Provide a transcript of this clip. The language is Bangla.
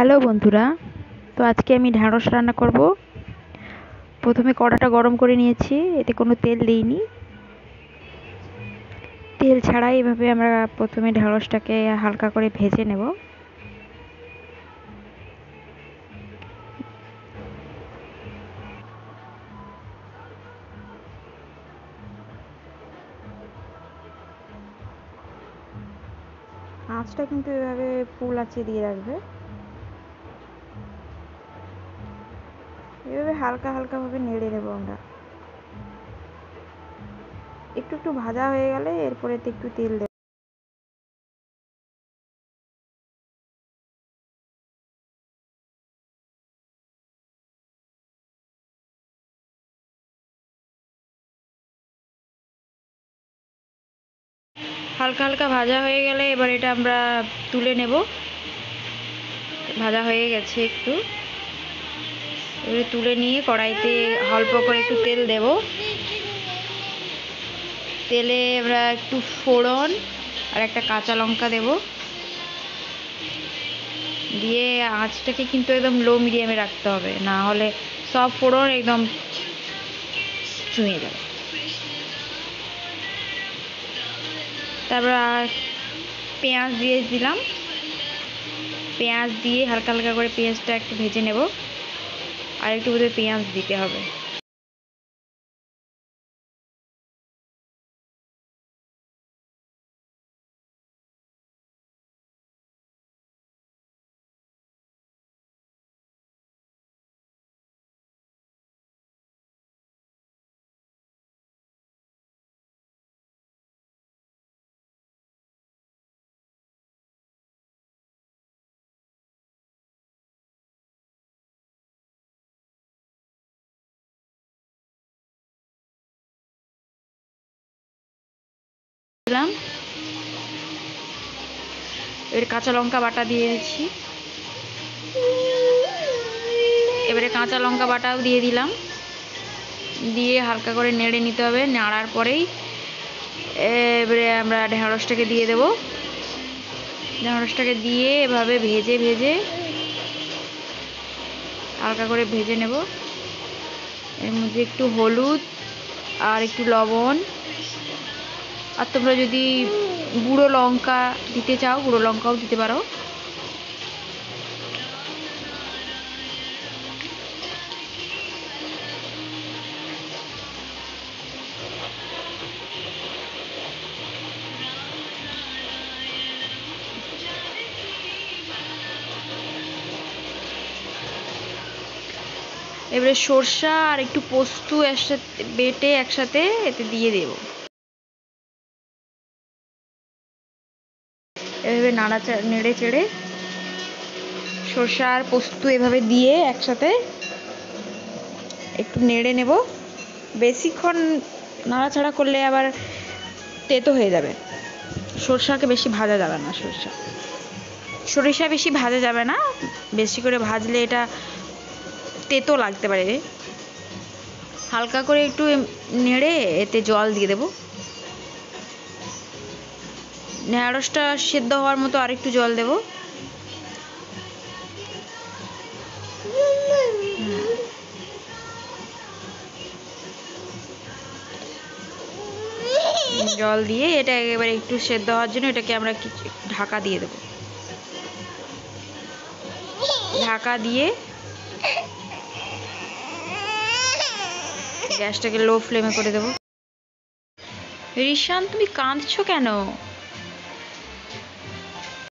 হ্যালো বন্ধুরা, তো আজকে আমি ঢ্যাঁড়স রান্না করব। প্রথমে কড়াটা গরম করে নিয়েছি, এতে কোনো তেল দিইনি। তেল ছাড়াই এভাবে আমরা প্রথমে ঢ্যাঁড়সটাকে হালকা করে ভেজে নেব। আঁচটা কিন্তু এভাবে ফুল আঁচে দিয়ে রাখবে। এভাবে হালকা হালকা ভাবে নেড়ে নেব আমরা। একটু একটু ভাজা হয়ে গেলে এরপরে একটু তেল দেব। হালকা হালকা ভাজা হয়ে গেলে এবার এটা আমরা তুলে নেব। ভাজা হয়ে গেছে একটু, এবারে তুলে নিয়ে কড়াইতে অল্প করে একটু তেল দেব। তেলে আমরা একটু ফোড়ন আর একটা কাঁচা লঙ্কা দেব, দিয়ে আঁচটাকে কিন্তু একদম লো মিডিয়ামে রাখতে হবে, না হলে সব ফোড়ন একদম চুঁয়ে যাবে। তারপর পেঁয়াজ দিয়ে দিলাম। পেঁয়াজ দিয়ে হালকা হালকা করে পেঁয়াজটা একটু ভেজে নেব, আর একটু বোধহয় পেঁয়াজ দিতে হবে। দিলাম, এবারে কাঁচা লঙ্কা বাটা দিয়ে দিচ্ছি। এবারে কাঁচা লঙ্কা বাটাও দিয়ে দিলাম, দিয়ে হালকা করে নেড়ে নিতে হবে। নাড়ার পরেই এবারে আমরা ঢ্যাঁড়সটাকে দিয়ে দেব। ঢ্যাঁড়সটাকে দিয়ে এভাবে ভেজে ভেজে হালকা করে ভেজে নেব। এর মধ্যে একটু হলুদ আর একটু লবণ, আর তোমরা যদি গুঁড়ো লঙ্কা দিতে চাও গুঁড়ো লঙ্কাও দিতে পারো। এবারে সরষা আর একটু পোস্ত একসাথে বেটে একসাথে এতে দিয়ে দেব। এভাবে নেড়ে চেড়ে সরষা আর পোস্ত এভাবে দিয়ে একসাথে একটু নেড়ে নেব। বেশিক্ষণ নাড়াচাড়া করলে আবার তেতো হয়ে যাবে। সরষাকে বেশি ভাজা যাবে না, সরিষা বেশি ভাজা যাবে না, বেশি করে ভাজলে এটা তেতো লাগতে পারে। হালকা করে একটু নেড়ে এতে জল দিয়ে দেব। ঢ্যাঁড়সটা সেদ্ধ হওয়ার মতো আরেকটু জল দেব। জল দিয়ে এটা একেবারে একটু সেদ্ধ হওয়ার জন্য এটাকে আমরা ঢাকা দিয়ে দেব। ঢাকা দিয়ে গ্যাসটাকে লো ফ্লেমে করে দেব। রিশান, তুমি কাঁদছো কেন?